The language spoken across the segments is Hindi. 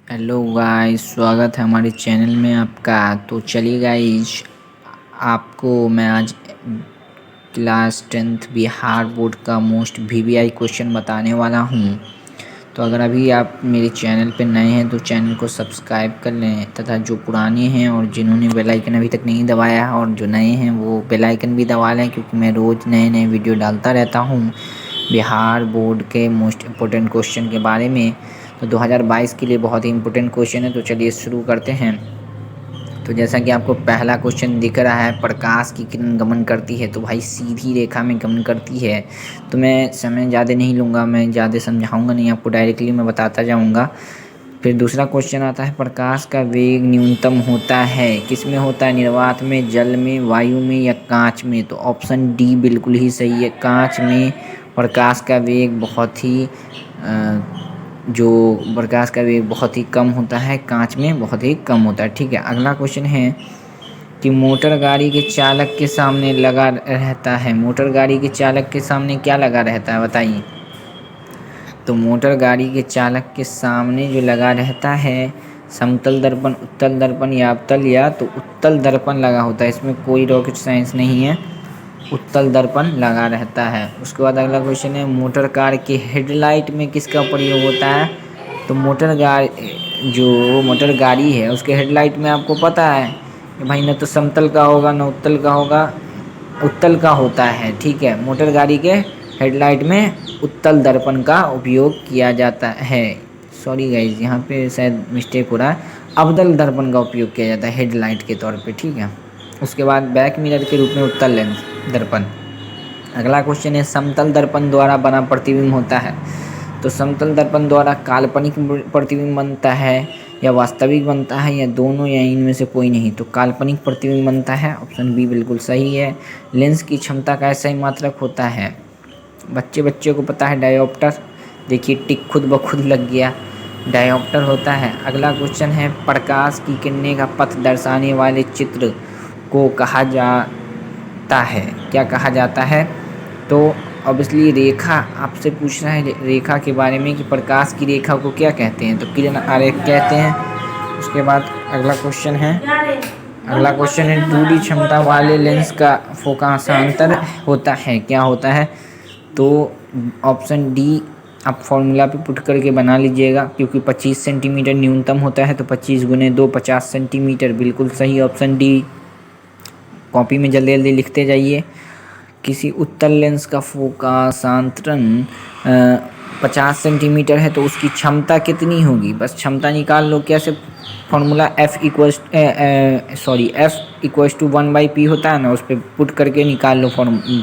हेलो गाइस, स्वागत है हमारे चैनल में आपका। तो चलिए गाइस, आपको मैं आज क्लास 10th बिहार बोर्ड का मोस्ट वीवीआई क्वेश्चन बताने वाला हूं। तो अगर अभी आप मेरे चैनल पर नए हैं तो चैनल को सब्सक्राइब कर लें, तथा जो पुराने हैं और जिन्होंने बेल आइकन अभी तक नहीं दबाया है और जो नए हैं वो बेल आइकन भी दबा लें, क्योंकि मैं रोज़ नए नए वीडियो डालता रहता हूं बिहार बोर्ड के मोस्ट इम्पोर्टेंट क्वेश्चन के बारे में। तो 2022 के लिए बहुत ही इम्पोर्टेंट क्वेश्चन है, तो चलिए शुरू करते हैं। तो जैसा कि आपको पहला क्वेश्चन दिख रहा है, प्रकाश की किरण गमन करती है, तो भाई सीधी रेखा में गमन करती है। तो मैं समय ज़्यादा नहीं लूँगा, मैं ज़्यादा समझाऊँगा नहीं आपको, डायरेक्टली मैं बताता जाऊँगा। फिर दूसरा क्वेश्चन आता है, प्रकाश का वेग न्यूनतम होता है, किस में होता है? निर्वात में, जल में, वायु में या कांच में? तो ऑप्शन डी बिल्कुल ही सही है, कांच में प्रकाश का वेग बहुत ही कम होता है, कांच में बहुत ही कम होता है। ठीक है, अगला क्वेश्चन है कि मोटर गाड़ी के चालक के सामने लगा रहता है, मोटर गाड़ी के चालक के सामने क्या लगा रहता है बताइए? तो मोटर गाड़ी के चालक के सामने जो लगा रहता है, समतल दर्पण, उत्तल दर्पण या अवतल, या तो उत्तल दर्पण लगा होता है। इसमें कोई रॉकेट साइंस नहीं है, उत्तल दर्पण लगा रहता है। उसके बाद अगला क्वेश्चन है, मोटर कार के हेडलाइट में किसका प्रयोग होता है? तो जो मोटर गाड़ी है उसके हेडलाइट में आपको पता है कि भाई न तो समतल का होगा न उत्तल का होगा, उत्तल का होता है। ठीक है, मोटर गाड़ी के हेडलाइट में उत्तल दर्पण का उपयोग किया जाता है। सॉरी गाइज, यहाँ पे शायद मिस्टेक हो रहा है, अवतल दर्पण का उपयोग किया जाता है हेडलाइट के तौर पे। ठीक है, उसके बाद बैक मिरर के रूप में उत्तल लेंस दर्पण। अगला क्वेश्चन है, समतल दर्पण द्वारा बना प्रतिबिंब होता है, तो समतल दर्पण द्वारा काल्पनिक प्रतिबिंब बनता है या वास्तविक बनता है, या दोनों, या इनमें से कोई नहीं? तो काल्पनिक प्रतिबिंब बनता है, ऑप्शन बी बिल्कुल सही है। लेंस की क्षमता का ऐसा ही मात्रक होता है, बच्चे को पता है, डायोप्टर। देखिए टिक खुद ब खुद लग गया, डायोप्टर होता है। अगला क्वेश्चन है, प्रकाश की किरणें का पथ दर्शाने वाले चित्र को कहा जाता है, क्या कहा जाता है? तो ऑब्वियसली रेखा आपसे पूछ रहा है, रेखा के बारे में कि प्रकाश की रेखा को क्या कहते हैं, तो किरण आरेख कहते हैं। उसके बाद अगला क्वेश्चन है 2D क्षमता वाले लेंस का फोकासांतर होता है, क्या होता है? तो ऑप्शन डी आप फॉर्मूला पे पुट करके बना लीजिएगा, क्योंकि 25 सेंटीमीटर न्यूनतम होता है, तो 25 गुने 2 50 सेंटीमीटर, बिल्कुल सही ऑप्शन डी। कॉपी में जल्दी जल्दी लिखते जाइए। किसी उत्तल लेंस का फोकासांतरण 50 सेंटीमीटर है, तो उसकी क्षमता कितनी होगी? बस क्षमता निकाल लो, कैसे? Formula F equals to 1/p होता है ना, उस पर पुट करके निकाल लो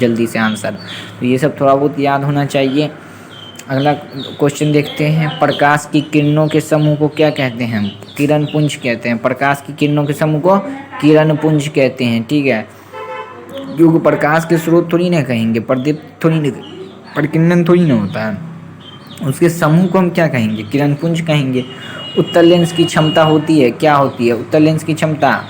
जल्दी से आंसर। तो ये सब थोड़ा बहुत याद होना चाहिए। अगला क्वेश्चन देखते हैं, प्रकाश की किरणों के समूह को क्या कहते हैं? किरण पुंज कहते हैं, प्रकाश की किरणों के समूह को किरण पुंज कहते हैं। ठीक है, क्योंकि प्रकाश के स्रोत थोड़ी ना कहेंगे, प्रदीप्त थोड़ी ना, प्रकीर्णन थोड़ी ना होता है, उसके समूह को हम क्या कहेंगे? किरण पुंज कहेंगे। उत्तल लेंस की क्षमता होती है, क्या होती है उत्तल लेंस की क्षमता?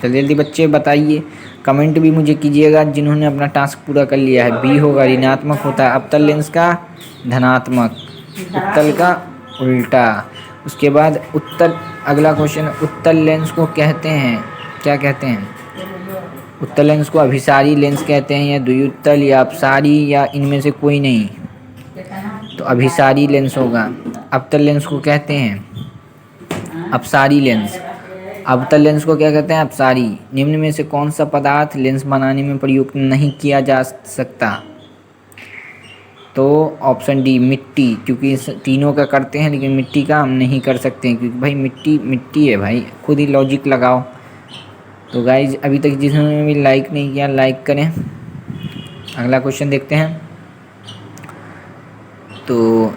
जल्दी जल्दी बच्चे बताइए, कमेंट भी मुझे कीजिएगा जिन्होंने अपना टास्क पूरा कर लिया है। बी होगा, ऋणात्मक होता है, अवतल लेंस का धनात्मक, उत्तल का उल्टा। उसके बाद अगला क्वेश्चन, उत्तल लेंस को कहते हैं, क्या कहते हैं? उत्तल लेंस को अभिसारी लेंस कहते हैं, या द्विउत्तल, या अपसारी, या इनमें से कोई नहीं? तो अभिसारी लेंस होगा। अवतल लेंस को कहते हैं अपसारी लेंस, अवतल लेंस को क्या कहते हैं? अपसारी। निम्न में से कौन सा पदार्थ लेंस बनाने में प्रयुक्त नहीं किया जा सकता? तो ऑप्शन डी मिट्टी, क्योंकि इस तीनों का करते हैं लेकिन मिट्टी का हम नहीं कर सकते हैं, क्योंकि भाई मिट्टी है भाई, खुद ही लॉजिक लगाओ। तो गाइज अभी तक जिन्होंने भी लाइक नहीं किया, लाइक करें। अगला क्वेश्चन देखते हैं, तो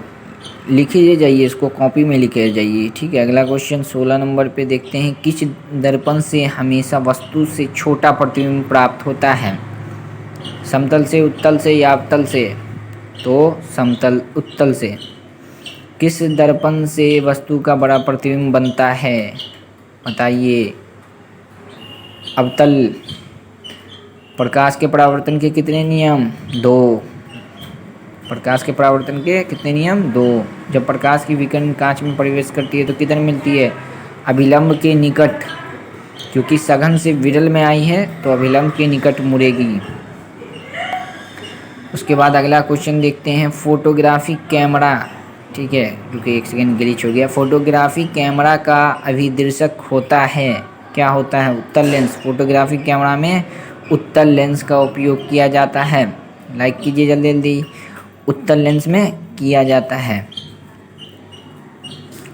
लिखिए जाइए, इसको कॉपी में लिखे जाइए। ठीक है, अगला क्वेश्चन 16 नंबर पे देखते हैं, किस दर्पण से हमेशा वस्तु से छोटा प्रतिबिंब प्राप्त होता है? समतल से, उत्तल से, या अवतल से? तो उत्तल से। किस दर्पण से वस्तु का बड़ा प्रतिबिंब बनता है बताइए? अवतल। प्रकाश के परावर्तन के कितने नियम? 2। प्रकाश के परावर्तन के कितने नियम? 2। जब प्रकाश की विकिरण कांच में प्रवेश करती है तो किधर मिलती है? अभिलंब के निकट, क्योंकि सघन से विरल में आई है तो अभिलंब के निकट मुड़ेगी। उसके बाद अगला क्वेश्चन देखते हैं, फोटोग्राफी कैमरा, ठीक है, क्योंकि 1 सेकेंड ग्लिच हो गया। फोटोग्राफी कैमरा का अभिदर्शक होता है, क्या होता है? उत्तल लेंस। फोटोग्राफी कैमरा में उत्तल लेंस का उपयोग किया जाता है। लाइक कीजिए जल्दी जल्दी। उत्तल लेंस में किया जाता है।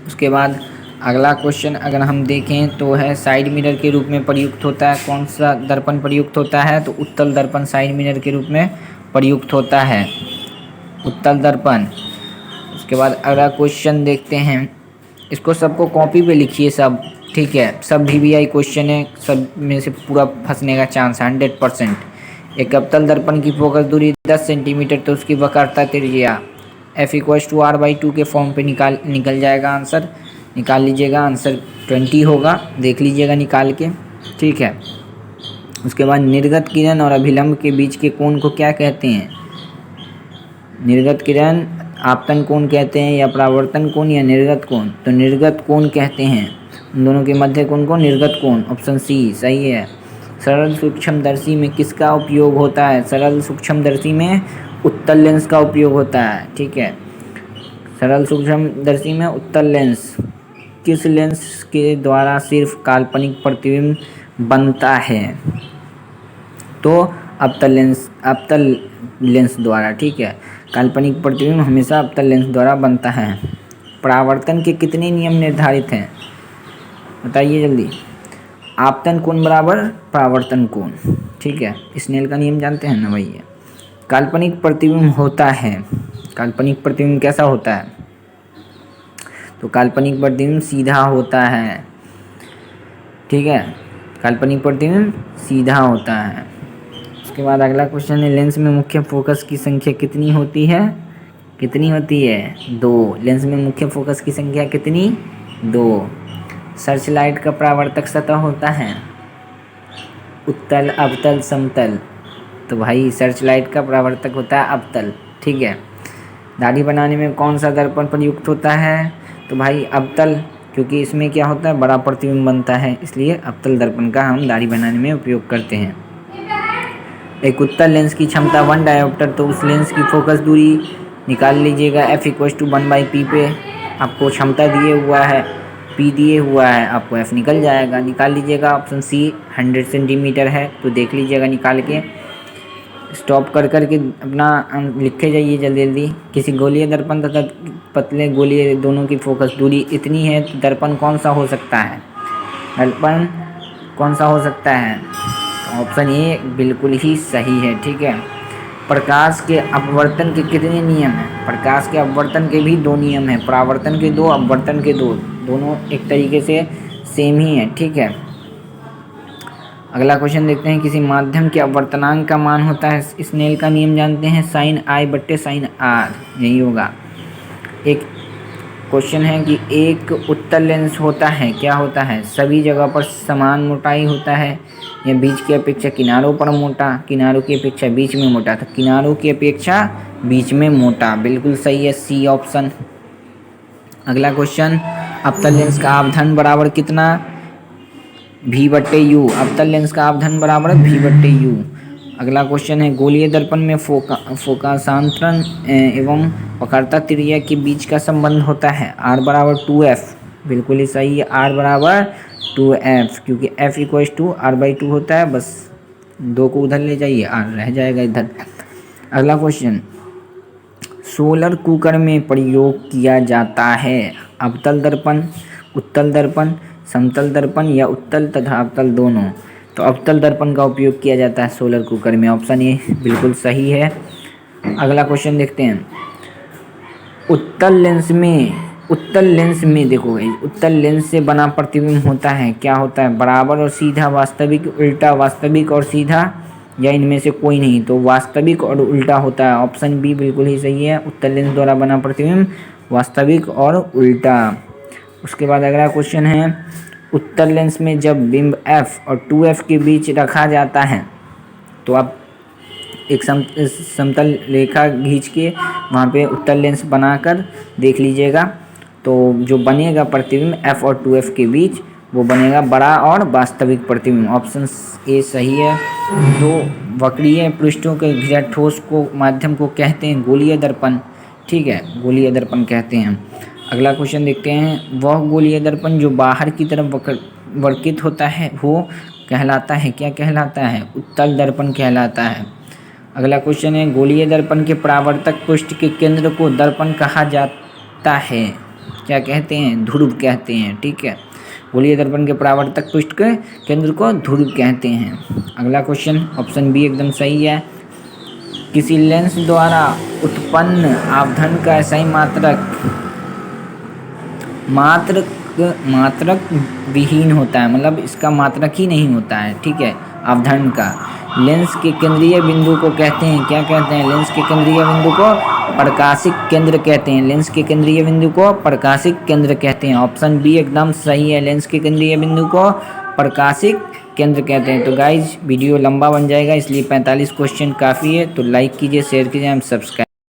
उसके बाद अगला क्वेश्चन अगर हम देखें तो है, साइड मिरर के रूप में प्रयुक्त होता है। कौन सा दर्पण प्रयुक्त होता है? तो उत्तल दर्पण साइड मिरर के रूप में प्रयुक्त होता है, उत्तल दर्पण। उसके बाद अगला क्वेश्चन देखते हैं, इसको सबको कॉपी पे लिखिए सब, ठीक है, सब VVI क्वेश्चन है, सब में से पूरा फंसने का चांस है 100%। एक अवतल दर्पण की फोकस दूरी 10 सेंटीमीटर तो उसकी वक्रता त्रिज्या F=R/2 के फॉर्म पे निकल जाएगा आंसर। निकाल लीजिएगा, आंसर 20 होगा, देख लीजिएगा निकाल के, ठीक है। उसके बाद निर्गत किरण और अभिलंब के बीच के कोण को क्या कहते हैं? निर्गत किरण आपतन कोण कहते हैं, या परावर्तन कोण, या निर्गत कोण? तो निर्गत कोण कहते हैं। उन दोनों के मध्य कोण को निर्गत कोण, ऑप्शन सी सही है। सरल सूक्ष्मदर्शी में किसका उपयोग होता है? सरल सूक्ष्मदर्शी में उत्तल लेंस का उपयोग होता है, ठीक है। सरल सूक्ष्मदर्शी में उत्तल लेंस। किस लेंस के द्वारा सिर्फ काल्पनिक प्रतिबिंब बनता है? तो अवतल लेंस द्वारा, ठीक है। काल्पनिक प्रतिबिंब हमेशा अवतल लेंस द्वारा बनता है। परावर्तन के कितने नियम निर्धारित हैं? बताइए जल्दी। आपतन कोण बराबर परावर्तन कोण, ठीक है। स्नेल का नियम जानते हैं ना, वही है। काल्पनिक प्रतिबिंब होता है, काल्पनिक प्रतिबिंब कैसा होता है? तो काल्पनिक प्रतिबिंब सीधा होता है, ठीक है। काल्पनिक प्रतिबिंब सीधा होता है। उसके बाद अगला क्वेश्चन है, लेंस में मुख्य फोकस की संख्या कितनी होती है? कितनी होती है? 2। लेंस में मुख्य फोकस की संख्या कितनी? 2। सर्च लाइट का परावर्तक सतह होता है उत्तल, अवतल, समतल। तो भाई सर्च लाइट का परावर्तक होता है अवतल, ठीक है। दाढ़ी बनाने में कौन सा दर्पण प्रयुक्त होता है? तो भाई अवतल, क्योंकि इसमें क्या होता है, बड़ा प्रतिबिंब बनता है, इसलिए अवतल दर्पण का हम दाढ़ी बनाने में उपयोग करते हैं। एक उत्तल लेंस की क्षमता 1 डायोप्टर, तो उस लेंस की फोकस दूरी निकाल लीजिएगा। F=1/p पे आपको क्षमता दिए हुआ है, P दिए हुआ है, आपको F निकल जाएगा, निकाल लीजिएगा। ऑप्शन सी 100 सेंटीमीटर है, तो देख लीजिएगा निकाल के। स्टॉप कर के अपना लिखे जाइए जल्दी जल्दी। किसी गोलीय दर्पण तथा पतले गोलीय दोनों की फोकस दूरी इतनी है तो दर्पण कौन सा हो सकता है? दर्पण कौन सा हो सकता है? ऑप्शन ए बिल्कुल ही सही है, ठीक है। प्रकाश के अपवर्तन के कितने नियम हैं? प्रकाश के अपवर्तन के भी 2 नियम हैं, परावर्तन के 2, अपवर्तन के 2, दोनों एक तरीके से सेम ही है, ठीक है। अगला क्वेश्चन देखते हैं, किसी माध्यम के अपवर्तनांक का मान होता है, स्नेल का नियम जानते हैं, sin I/sin R, यही होगा। एक क्वेश्चन है कि एक उत्तल लेंस होता है, क्या होता है? सभी जगह पर समान मोटाई होता है, या बीच की अपेक्षा किनारों पर मोटा, किनारों की अपेक्षा बीच में मोटा? तो किनारों की अपेक्षा बीच में मोटा, बिल्कुल सही है, सी ऑप्शन। अगला क्वेश्चन, अवतल लेंस का आपधन बराबर कितना? V/U। अवतल लेंस का आपधन बराबर V/U। अगला क्वेश्चन है, गोलीय दर्पण में फोकासांतरण एवं वक्रता त्रिज्या के बीच का संबंध होता है R=2F, बिल्कुल ही सही है, R=2F, क्योंकि F=R/2 होता है, बस 2 को उधर ले जाइए, R रह जाएगा इधर। अगला क्वेश्चन, सोलर कुकर में प्रयोग किया जाता है अवतल दर्पण, उत्तल दर्पण, समतल दर्पण, या उत्तल तथा अवतल दोनों? तो अवतल दर्पण का उपयोग किया जाता है सोलर कुकर में, ऑप्शन ए बिल्कुल सही है। अगला क्वेश्चन देखते हैं, उत्तल लेंस में देखो, उत्तल लेंस से बना प्रतिबिंब होता है, क्या होता है? बराबर और सीधा, वास्तविक, उल्टा, वास्तविक और सीधा, या इनमें से कोई नहीं? तो वास्तविक और उल्टा होता है, ऑप्शन बी बिल्कुल ही सही है। उत्तल लेंस द्वारा बना प्रतिबिंब वास्तविक और उल्टा। उसके बाद अगला क्वेश्चन है, उत्तल लेंस में जब बिंब F और 2F के बीच रखा जाता है तो आप एक समतल रेखा खींच के वहाँ पे उत्तल लेंस बनाकर देख लीजिएगा। तो जो बनेगा प्रतिबिंब F और 2F के बीच वो बनेगा बड़ा और वास्तविक प्रतिबिंब। ऑप्शन ए सही है। तो वक्रीय पृष्ठों के घिरा ठोस को माध्यम को कहते हैं गोलीय दर्पण। ठीक है, गोलीय दर्पण कहते हैं। अगला क्वेश्चन देखते हैं। वह गोलीय दर्पण जो बाहर की तरफ वर्कित होता है वो कहलाता है, क्या कहलाता है? उत्तल दर्पण कहलाता है। अगला क्वेश्चन है गोलीय दर्पण के परावर्तक पृष्ठ के केंद्र को दर्पण कहा जाता है, क्या कहते हैं? ध्रुव कहते हैं। ठीक है, गोलीय दर्पण के परावर्तक पृष्ठ के केंद्र को ध्रुव कहते हैं। अगला क्वेश्चन ऑप्शन बी एकदम सही है। किसी लेंस द्वारा उत्पन्न आपधन का SI मात्रक विहीन होता है, मतलब इसका मात्रक ही नहीं होता है। ठीक है, आपधन का। लेंस के केंद्रीय बिंदु को कहते हैं, क्या कहते हैं? लेंस के केंद्रीय बिंदु को प्रकाशिक केंद्र कहते हैं। लेंस के केंद्रीय बिंदु को प्रकाशिक केंद्र कहते हैं। ऑप्शन बी एकदम सही है। लेंस के केंद्रीय बिंदु को प्रकाशिक केंद्र कहते हैं। तो गाइज वीडियो लंबा बन जाएगा, इसलिए 45 क्वेश्चन काफ़ी है। तो लाइक कीजिए, शेयर कीजिए, हम सब्सक्राइब